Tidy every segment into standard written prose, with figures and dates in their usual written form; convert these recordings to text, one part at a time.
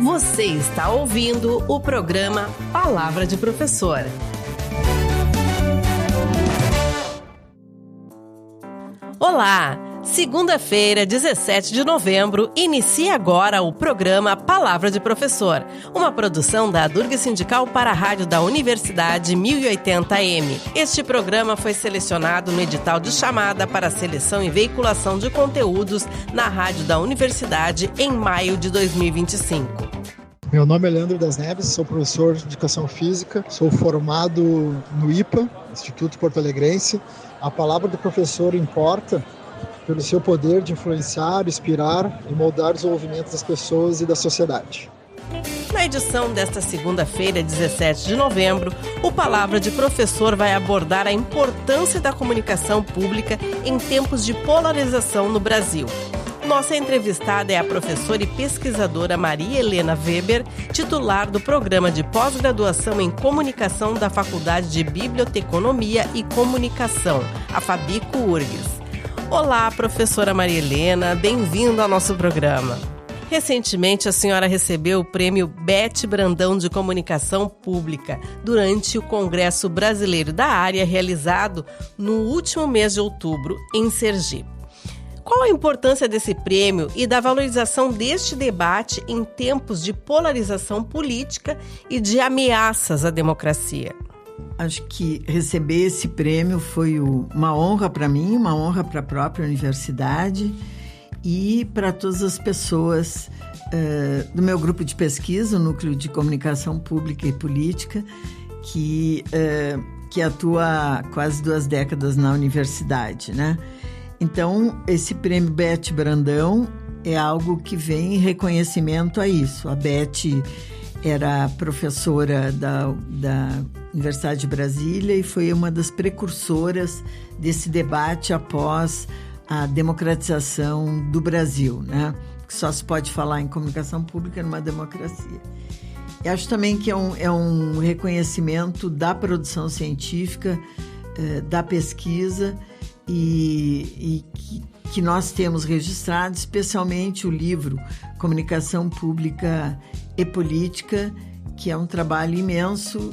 Você está ouvindo o programa Palavra de Professor. Olá! Segunda-feira, 17 de novembro, inicia agora o programa Palavra de Professor, uma produção da Durga Sindical para a Rádio da Universidade 1080M. Este programa foi selecionado no edital de chamada para a seleção e veiculação de conteúdos na Rádio da Universidade em maio de 2025. Meu nome é Leandro das Neves, sou professor de Educação Física, sou formado no IPA, Instituto Porto Alegrense. A palavra do professor importa pelo seu poder de influenciar, inspirar e moldar os desenvolvimentos das pessoas e da sociedade. Na edição desta segunda-feira, 17 de novembro, o Palavra de Professor vai abordar a importância da comunicação pública em tempos de polarização no Brasil. Nossa entrevistada é a professora e pesquisadora Maria Helena Weber, titular do Programa de Pós-Graduação em Comunicação da Faculdade de Biblioteconomia e Comunicação, a Fabico-URGS. Olá, professora Maria Helena, bem-vinda ao nosso programa. Recentemente, a senhora recebeu o prêmio Beth Brandão de Comunicação Pública durante o Congresso Brasileiro da Área, realizado no último mês de outubro, em Sergipe. Qual a importância desse prêmio e da valorização deste debate em tempos de polarização política e de ameaças à democracia? Acho que receber esse prêmio foi uma honra para mim, uma honra para a própria universidade e para todas as pessoas do meu grupo de pesquisa, o Núcleo de Comunicação Pública e Política, que atua há quase 2 décadas na universidade, né? Então, esse prêmio Beth Brandão é algo que vem em reconhecimento a isso. A Beth era professora da Universidade de Brasília e foi uma das precursoras desse debate após a democratização do Brasil, né? Que só se pode falar em comunicação pública numa democracia. E acho também que é um reconhecimento da produção científica, da pesquisa e que nós temos registrado, especialmente o livro Comunicação Pública e Política, que é um trabalho imenso,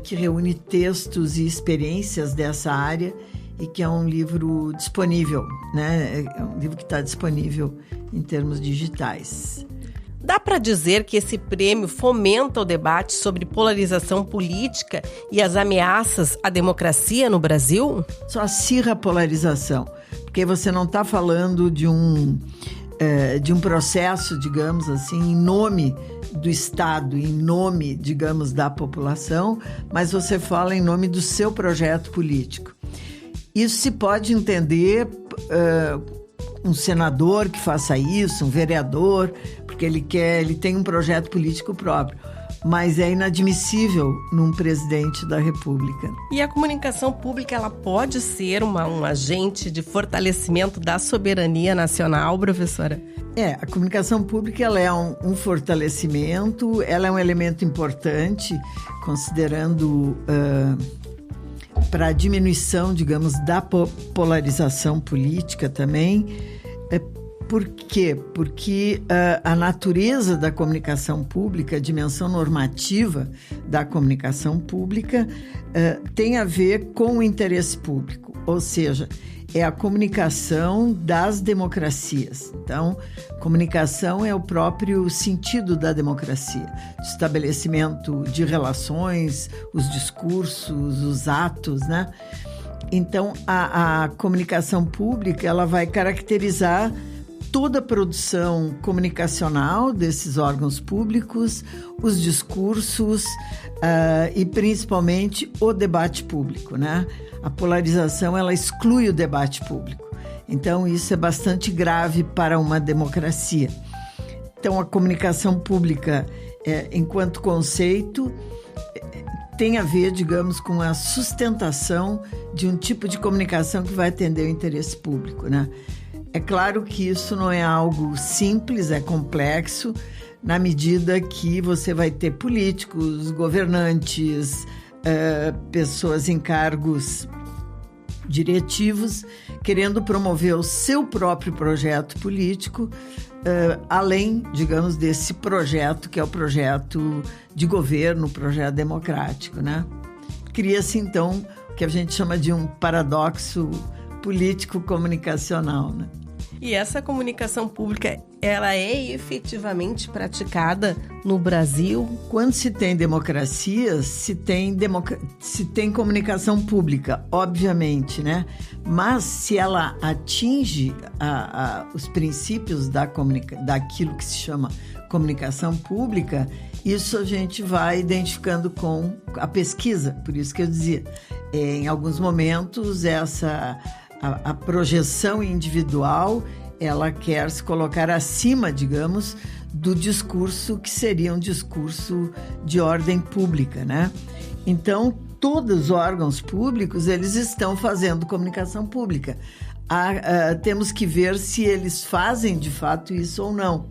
que reúne textos e experiências dessa área e que é um livro disponível, né? É um livro que está disponível em termos digitais. Dá para dizer que esse prêmio fomenta o debate sobre polarização política e as ameaças à democracia no Brasil? Só acirra a polarização, porque você não está falando de um processo, digamos assim, em nome do Estado, em nome, digamos, da população, mas você fala em nome do seu projeto político. Isso se pode entender um senador que faça isso, um vereador, porque ele tem um projeto político próprio, mas é inadmissível num presidente da República. E a comunicação pública, ela pode ser um agente de fortalecimento da soberania nacional, professora? A comunicação pública ela é um fortalecimento, ela é um elemento importante, considerando para a diminuição, digamos, da polarização política também. Por quê? Porque a natureza da comunicação pública, a dimensão normativa da comunicação pública tem a ver com o interesse público, ou seja, é a comunicação das democracias. Então, comunicação é o próprio sentido da democracia, o estabelecimento de relações, os discursos, os atos, né? Então, a comunicação pública ela vai caracterizar toda a produção comunicacional desses órgãos públicos, os discursos e principalmente o debate público, né? A polarização ela exclui o debate público. Então isso é bastante grave para uma democracia. Então a comunicação pública, enquanto conceito, tem a ver, digamos, com a sustentação de um tipo de comunicação que vai atender o interesse público, né? É claro que isso não é algo simples, é complexo, na medida que você vai ter políticos, governantes, pessoas em cargos diretivos, querendo promover o seu próprio projeto político, além, digamos, desse projeto que é o projeto de governo, o projeto democrático, né? Cria-se, então, o que a gente chama de um paradoxo político-comunicacional, né? E essa comunicação pública, ela é efetivamente praticada no Brasil? Quando se tem democracia, se tem comunicação pública, obviamente, né? Mas se ela atinge os princípios daquilo que se chama comunicação pública, isso a gente vai identificando com a pesquisa. Por isso que eu dizia, em alguns momentos, a projeção individual, ela quer se colocar acima, digamos, do discurso que seria um discurso de ordem pública, né? Então, todos os órgãos públicos, eles estão fazendo comunicação pública. Temos que ver se eles fazem, de fato, isso ou não.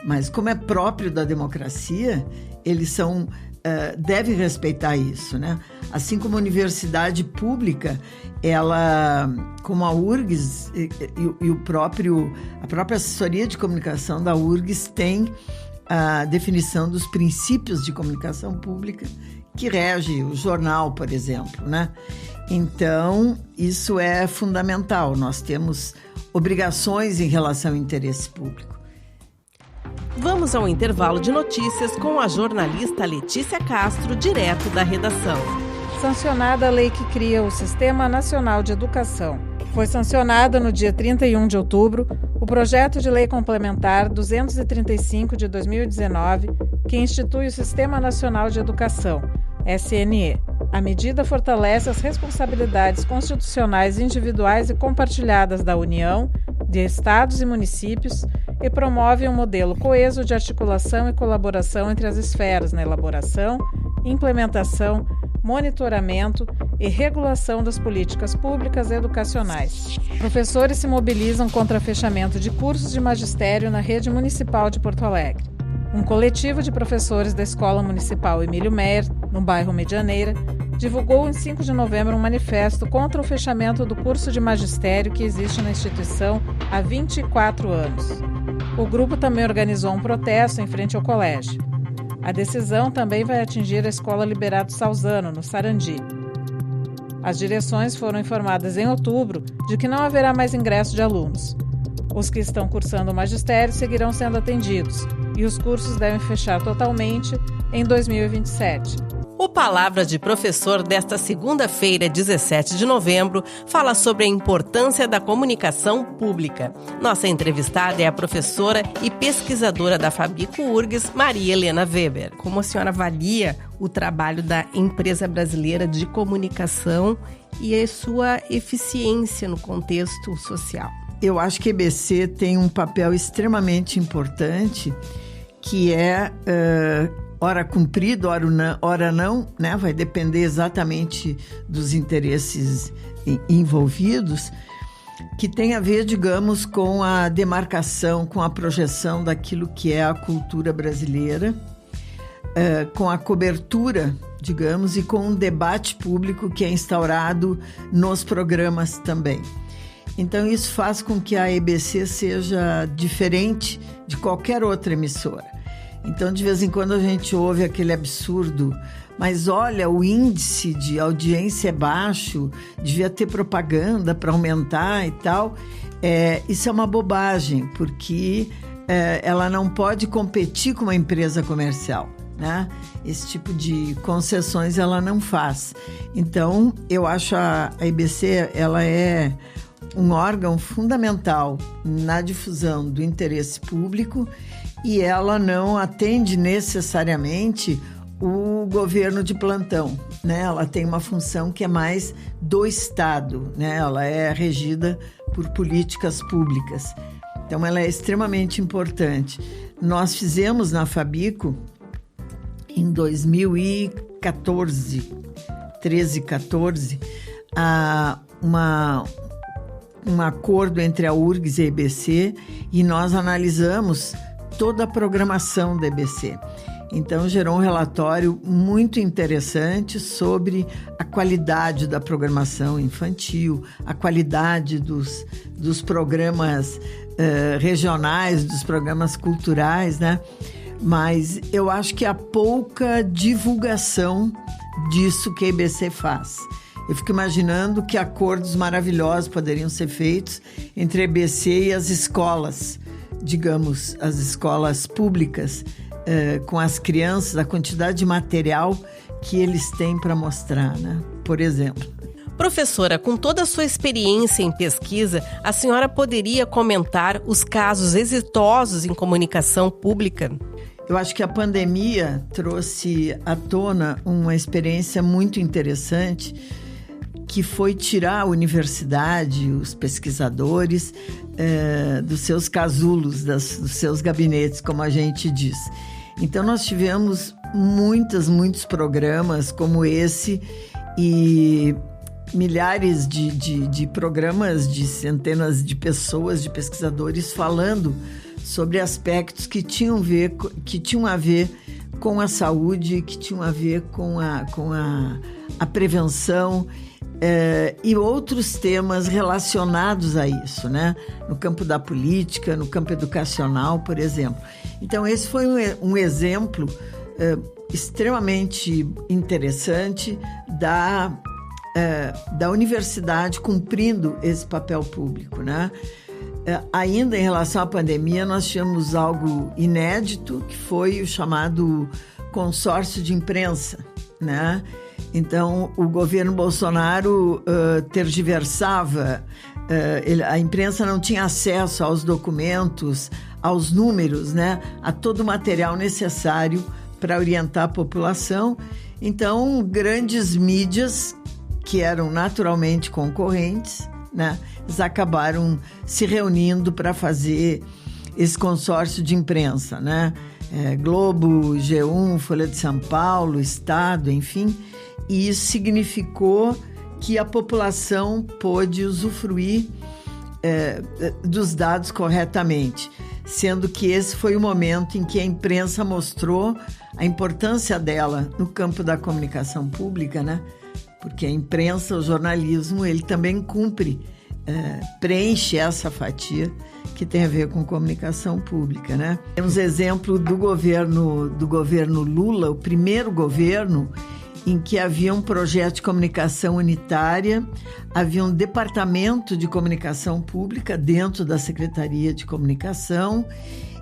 Mas, como é próprio da democracia, eles devem respeitar isso, né? Assim como a universidade pública, como a URGS e a própria assessoria de comunicação da URGS tem a definição dos princípios de comunicação pública que rege o jornal, por exemplo, né? Então, isso é fundamental. Nós temos obrigações em relação ao interesse público. Vamos ao intervalo de notícias com a jornalista Letícia Castro, direto da redação. Sancionada a lei que cria o Sistema Nacional de Educação. Foi sancionada no dia 31 de outubro o projeto de lei complementar 235 de 2019, que institui o Sistema Nacional de Educação, SNE. A medida fortalece as responsabilidades constitucionais individuais e compartilhadas da União, de estados e municípios e promove um modelo coeso de articulação e colaboração entre as esferas na elaboração, implementação, monitoramento e regulação das políticas públicas educacionais. Professores se mobilizam contra fechamento de cursos de magistério na rede municipal de Porto Alegre. Um coletivo de professores da Escola Municipal Emílio Meyer, no bairro Medianeira, divulgou em 5 de novembro um manifesto contra o fechamento do curso de magistério que existe na instituição há 24 anos. O grupo também organizou um protesto em frente ao colégio. A decisão também vai atingir a Escola Liberato Salzano, no Sarandi. As direções foram informadas em outubro de que não haverá mais ingresso de alunos. Os que estão cursando o magistério seguirão sendo atendidos e os cursos devem fechar totalmente em 2027. O Palavra de Professor desta segunda-feira, 17 de novembro, fala sobre a importância da comunicação pública. Nossa entrevistada é a professora e pesquisadora da Fabico URGS, Maria Helena Weber. Como a senhora avalia o trabalho da Empresa Brasileira de Comunicação e a sua eficiência no contexto social? Eu acho que a EBC tem um papel extremamente importante, que é... hora cumprido, hora não, né? Vai depender exatamente dos interesses envolvidos, que tem a ver, digamos, com a demarcação, com a projeção daquilo que é a cultura brasileira, com a cobertura, digamos, e com um debate público que é instaurado nos programas também. Então, isso faz com que a EBC seja diferente de qualquer outra emissora. Então, de vez em quando a gente ouve aquele absurdo, mas olha, o índice de audiência é baixo, devia ter propaganda para aumentar e tal. Isso é uma bobagem, porque ela não pode competir com uma empresa comercial, né? Esse tipo de concessões ela não faz. Então, eu acho a EBC, ela é um órgão fundamental na difusão do interesse público e ela não atende necessariamente o governo de plantão, né? Ela tem uma função que é mais do Estado, né? Ela é regida por políticas públicas. Então, ela é extremamente importante. Nós fizemos na Fabico, em 2014, 13, 14, um acordo entre a URGS e a EBC, e nós analisamos toda a programação da EBC. Então, gerou um relatório muito interessante sobre a qualidade da programação infantil, a qualidade dos programas regionais, dos programas culturais, né? Mas eu acho que há pouca divulgação disso que a EBC faz. Eu fico imaginando que acordos maravilhosos poderiam ser feitos entre a EBC e as escolas, digamos, as escolas públicas, com as crianças, a quantidade de material que eles têm para mostrar, né? Por exemplo. Professora, com toda a sua experiência em pesquisa, a senhora poderia comentar os casos exitosos em comunicação pública? Eu acho que a pandemia trouxe à tona uma experiência muito interessante, que foi tirar a universidade, os pesquisadores, dos seus casulos, dos seus gabinetes, como a gente diz. Então, nós tivemos muitos programas como esse e milhares de programas de centenas de pessoas, de pesquisadores, falando sobre aspectos que tinham a ver com a saúde, que tinham a ver com a prevenção, e outros temas relacionados a isso, né? No campo da política, no campo educacional, por exemplo. Então, esse foi um exemplo extremamente interessante da universidade cumprindo esse papel público, né? Ainda em relação à pandemia, nós tivemos algo inédito, que foi o chamado consórcio de imprensa, né? Então, o governo Bolsonaro tergiversava, a imprensa não tinha acesso aos documentos, aos números, né? A todo o material necessário para orientar a população. Então, grandes mídias, que eram naturalmente concorrentes, né? Eles acabaram se reunindo para fazer esse consórcio de imprensa, né? Globo, G1, Folha de São Paulo, Estado, enfim. E isso significou que a população pôde usufruir dos dados corretamente, sendo que esse foi o momento em que a imprensa mostrou a importância dela no campo da comunicação pública, né? Porque a imprensa, o jornalismo, ele também preenche essa fatia que tem a ver com comunicação pública, né? Temos exemplo do governo Lula, o primeiro governo em que havia um projeto de comunicação unitária, havia um departamento de comunicação pública dentro da Secretaria de Comunicação,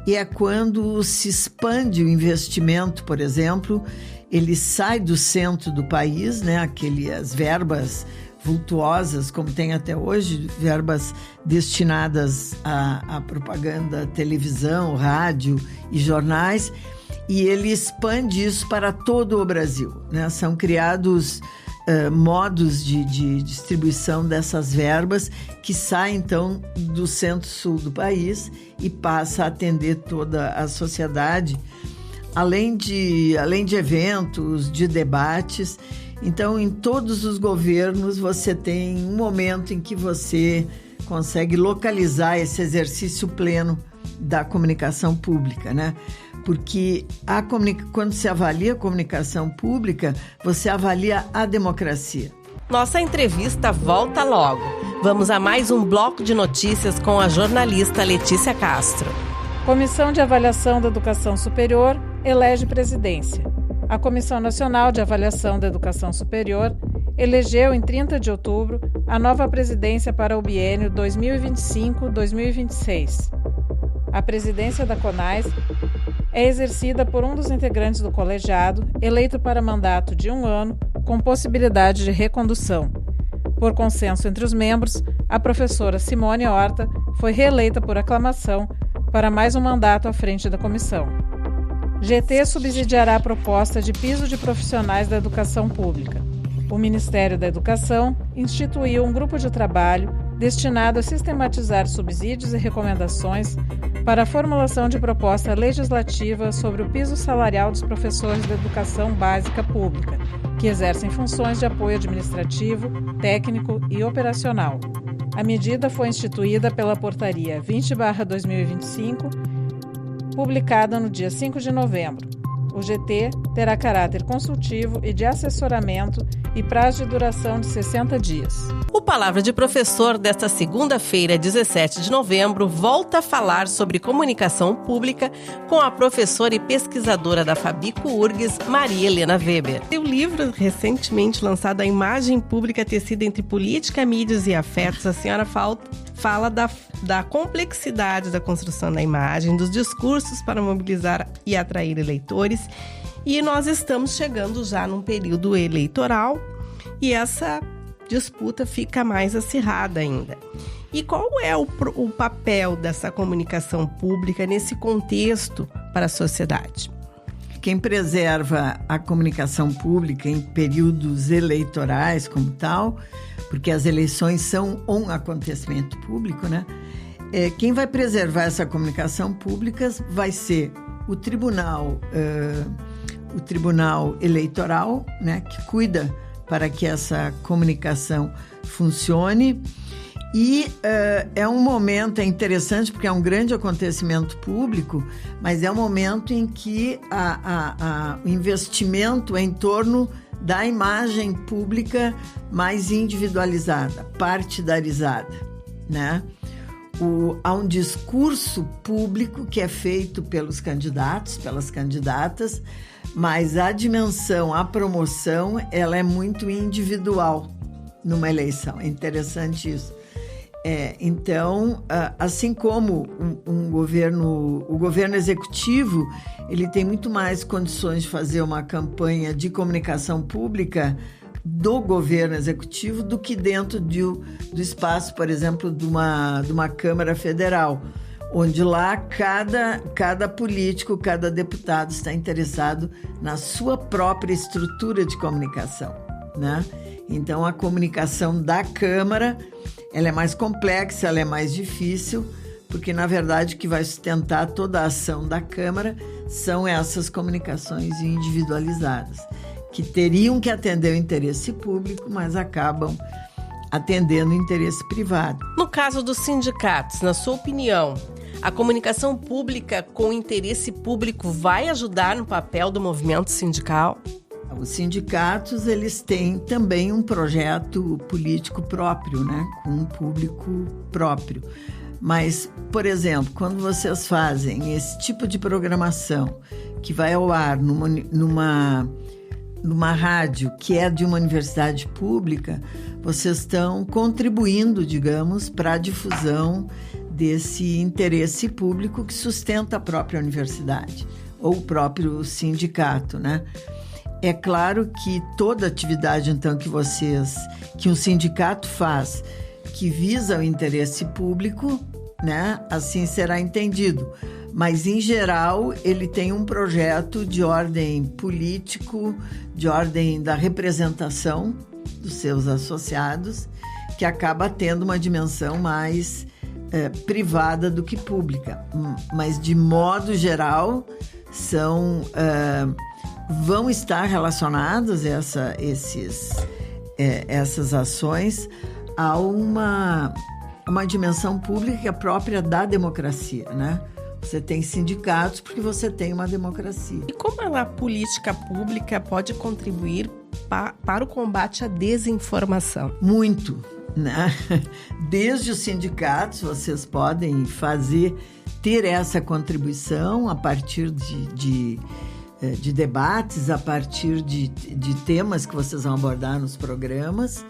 e é quando se expande o investimento, por exemplo, ele sai do centro do país, né, as verbas vultuosas, como tem até hoje, verbas destinadas à propaganda, televisão, rádio e jornais, e ele expande isso para todo o Brasil, né? São criados modos de distribuição dessas verbas que saem, então, do centro-sul do país e passa a atender toda a sociedade, além de eventos, de debates. Então, em todos os governos, você tem um momento em que você consegue localizar esse exercício pleno da comunicação pública, né? Porque quando se avalia a comunicação pública, você avalia a democracia. Nossa entrevista volta logo. Vamos a mais um bloco de notícias com a jornalista Letícia Castro. Comissão de Avaliação da Educação Superior elege presidência. A Comissão Nacional de Avaliação da Educação Superior elegeu em 30 de outubro a nova presidência para o biênio 2025-2026. A presidência da CONAS é exercida por um dos integrantes do colegiado, eleito para mandato de 1 ano, com possibilidade de recondução. Por consenso entre os membros, a professora Simone Horta foi reeleita por aclamação para mais um mandato à frente da comissão. GT subsidiará a proposta de piso de profissionais da educação pública. O Ministério da Educação instituiu um grupo de trabalho destinado a sistematizar subsídios e recomendações para a formulação de proposta legislativa sobre o piso salarial dos professores da educação básica pública, que exercem funções de apoio administrativo, técnico e operacional. A medida foi instituída pela Portaria 20/2025, publicada no dia 5 de novembro. O GT terá caráter consultivo e de assessoramento e prazo de duração de 60 dias. O Palavra de Professor desta segunda-feira, 17 de novembro, volta a falar sobre comunicação pública com a professora e pesquisadora da Fabico URGS, Maria Helena Weber. O livro recentemente lançado, A Imagem Pública Tecida entre Política, Mídias e Afetos, a senhora fala da complexidade da construção da imagem, dos discursos para mobilizar e atrair eleitores. E nós estamos chegando já num período eleitoral e essa disputa fica mais acirrada ainda. E qual é o papel dessa comunicação pública nesse contexto para a sociedade? Quem preserva a comunicação pública em períodos eleitorais como tal, porque as eleições são um acontecimento público, né? Quem vai preservar essa comunicação pública vai ser o Tribunal Eleitoral, né, que cuida para que essa comunicação funcione. E é um momento, é interessante porque é um grande acontecimento público, mas é um momento em que o investimento é em torno da imagem pública mais individualizada, partidarizada, né? Há um discurso público que é feito pelos candidatos, pelas candidatas, mas a dimensão, a promoção, ela é muito individual numa eleição. É interessante isso. Então, assim como o governo executivo, ele tem muito mais condições de fazer uma campanha de comunicação pública do governo executivo do que dentro do espaço, por exemplo, de uma Câmara Federal, onde lá cada político, cada deputado está interessado na sua própria estrutura de comunicação, né? Então, a comunicação da Câmara, ela é mais complexa, ela é mais difícil, porque, na verdade, o que vai sustentar toda a ação da Câmara são essas comunicações individualizadas, que teriam que atender o interesse público, mas acabam atendendo o interesse privado. No caso dos sindicatos, na sua opinião, a comunicação pública com interesse público vai ajudar no papel do movimento sindical? Os sindicatos, eles têm também um projeto político próprio, né? Com um público próprio. Mas, por exemplo, quando vocês fazem esse tipo de programação que vai ao ar numa rádio que é de uma universidade pública, vocês estão contribuindo, digamos, para a difusão desse interesse público que sustenta a própria universidade ou o próprio sindicato, né? É claro que toda atividade, então, que um sindicato faz, que visa o interesse público, né, assim será entendido. Mas, em geral, ele tem um projeto de ordem político, de ordem da representação dos seus associados, que acaba tendo uma dimensão mais privada do que pública. Mas, de modo geral, vão estar relacionadas essas ações a uma dimensão pública própria da democracia, né? Você tem sindicatos porque você tem uma democracia. E como a política pública pode contribuir para o combate à desinformação? Muito, né? Desde os sindicatos vocês podem ter essa contribuição a partir de debates, a partir de temas que vocês vão abordar nos programas,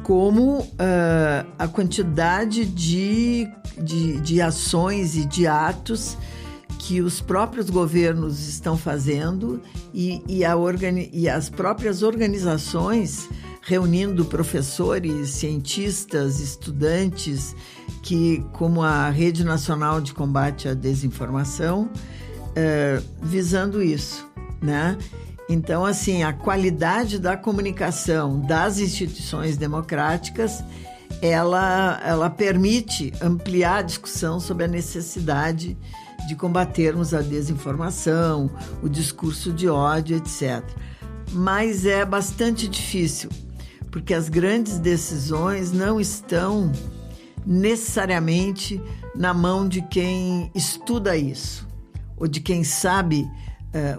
como a quantidade de ações e de atos que os próprios governos estão fazendo e as próprias organizações reunindo professores, cientistas, estudantes, como a Rede Nacional de Combate à Desinformação, visando isso, né? Então, assim, a qualidade da comunicação das instituições democráticas, ela permite ampliar a discussão sobre a necessidade de combatermos a desinformação, o discurso de ódio, etc. Mas é bastante difícil, porque as grandes decisões não estão necessariamente na mão de quem estuda isso, ou de quem sabe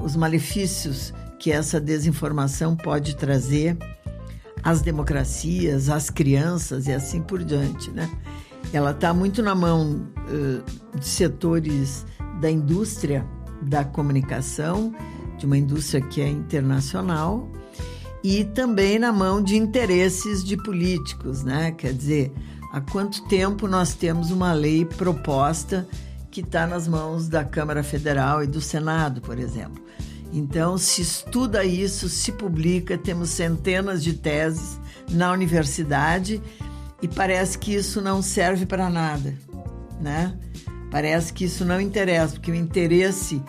os malefícios que essa desinformação pode trazer às democracias, às crianças e assim por diante, né? Ela está muito na mão de setores da indústria da comunicação, de uma indústria que é internacional, e também na mão de interesses de políticos, né? Quer dizer, há quanto tempo nós temos uma lei proposta que está nas mãos da Câmara Federal e do Senado, por exemplo. Então, se estuda isso, se publica, temos centenas de teses na universidade e parece que isso não serve para nada, né? Parece que isso não interessa, porque o interesse,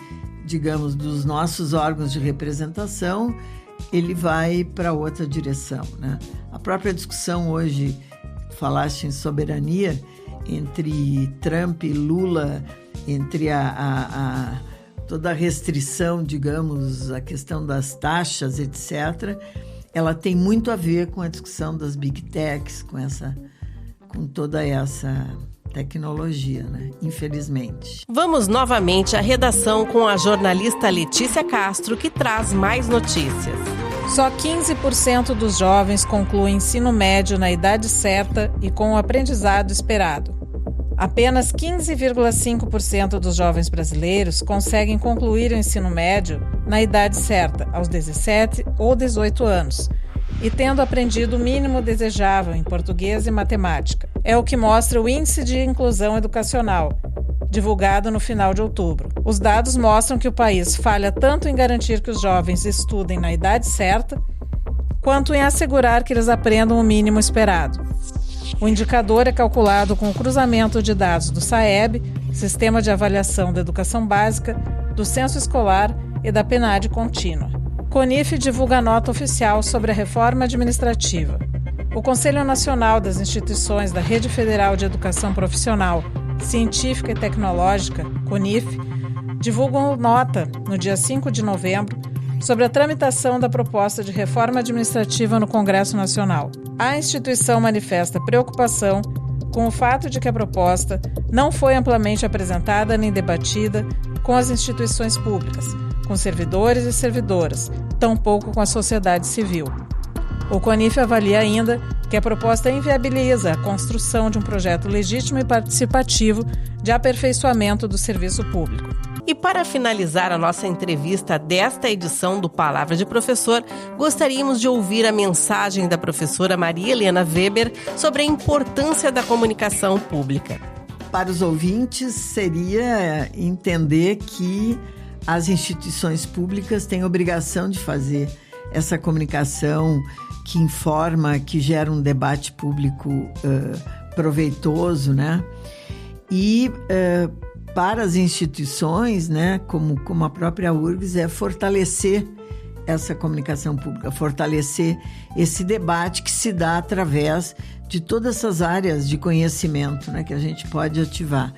digamos, dos nossos órgãos de representação, ele vai para outra direção, né? A própria discussão hoje, falaste em soberania, entre Trump e Lula, entre toda a restrição, digamos, a questão das taxas, etc., ela tem muito a ver com a discussão das Big Techs, com toda essa tecnologia, né? Infelizmente. Vamos novamente à redação com a jornalista Letícia Castro, que traz mais notícias. Só 15% dos jovens concluem ensino médio na idade certa e com o aprendizado esperado. Apenas 15,5% dos jovens brasileiros conseguem concluir o ensino médio na idade certa, aos 17 ou 18 anos, e tendo aprendido o mínimo desejável em português e matemática. É o que mostra o Índice de Inclusão Educacional, divulgado no final de outubro. Os dados mostram que o país falha tanto em garantir que os jovens estudem na idade certa, quanto em assegurar que eles aprendam o mínimo esperado. O indicador é calculado com o cruzamento de dados do SAEB, Sistema de Avaliação da Educação Básica, do Censo Escolar e da PNAD Contínua. CONIF divulga nota oficial sobre a reforma administrativa. O Conselho Nacional das Instituições da Rede Federal de Educação Profissional, Científica e Tecnológica, CONIF, divulgam nota no dia 5 de novembro sobre a tramitação da proposta de reforma administrativa no Congresso Nacional. A instituição manifesta preocupação com o fato de que a proposta não foi amplamente apresentada nem debatida com as instituições públicas, com servidores e servidoras, tampouco com a sociedade civil. O CONIF avalia ainda que a proposta inviabiliza a construção de um projeto legítimo e participativo de aperfeiçoamento do serviço público. E para finalizar a nossa entrevista desta edição do Palavra de Professor, gostaríamos de ouvir a mensagem da professora Maria Helena Weber sobre a importância da comunicação pública. Para os ouvintes, seria entender que as instituições públicas têm obrigação de fazer essa comunicação que informa, que gera um debate público proveitoso, né? E para as instituições, né, como a própria URGS, é fortalecer essa comunicação pública, fortalecer esse debate que se dá através de todas essas áreas de conhecimento, né, que a gente pode ativar.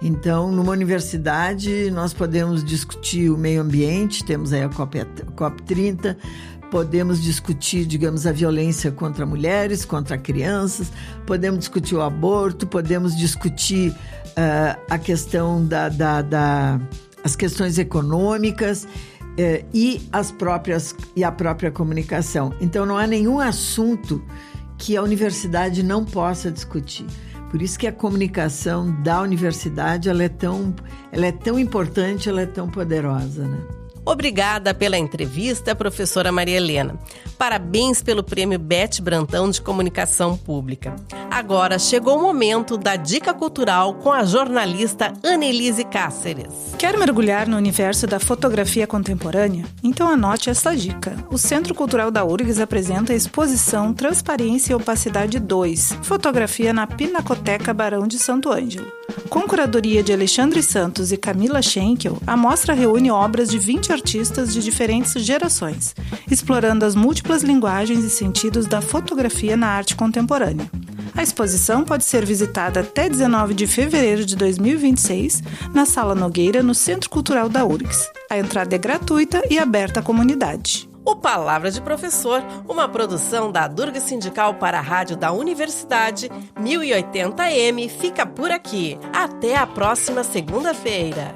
Então, numa universidade, nós podemos discutir o meio ambiente, temos aí a COP30, podemos discutir, digamos, a violência contra mulheres, contra crianças, podemos discutir o aborto, podemos discutir a questão as questões econômicas e a própria comunicação. Então, não há nenhum assunto que a universidade não possa discutir. Por isso que a comunicação da universidade ela é tão importante, ela é tão poderosa, né? Obrigada pela entrevista, professora Maria Helena. Parabéns pelo Prêmio Beth Brantão de Comunicação Pública. Agora chegou o momento da Dica Cultural com a jornalista Annelise Cáceres. Quer mergulhar no universo da fotografia contemporânea? Então anote esta dica. O Centro Cultural da URGS apresenta a exposição Transparência e Opacidade 2, fotografia na Pinacoteca Barão de Santo Ângelo. Com curadoria de Alexandre Santos e Camila Schenkel, a mostra reúne obras de 20 artistas de diferentes gerações, explorando as múltiplas linguagens e sentidos da fotografia na arte contemporânea. A exposição pode ser visitada até 19 de fevereiro de 2026 na Sala Nogueira, no Centro Cultural da URGS. A entrada é gratuita e aberta à comunidade. O Palavra de Professor, uma produção da Durga Sindical para a Rádio da Universidade 1080M, fica por aqui. Até a próxima segunda-feira.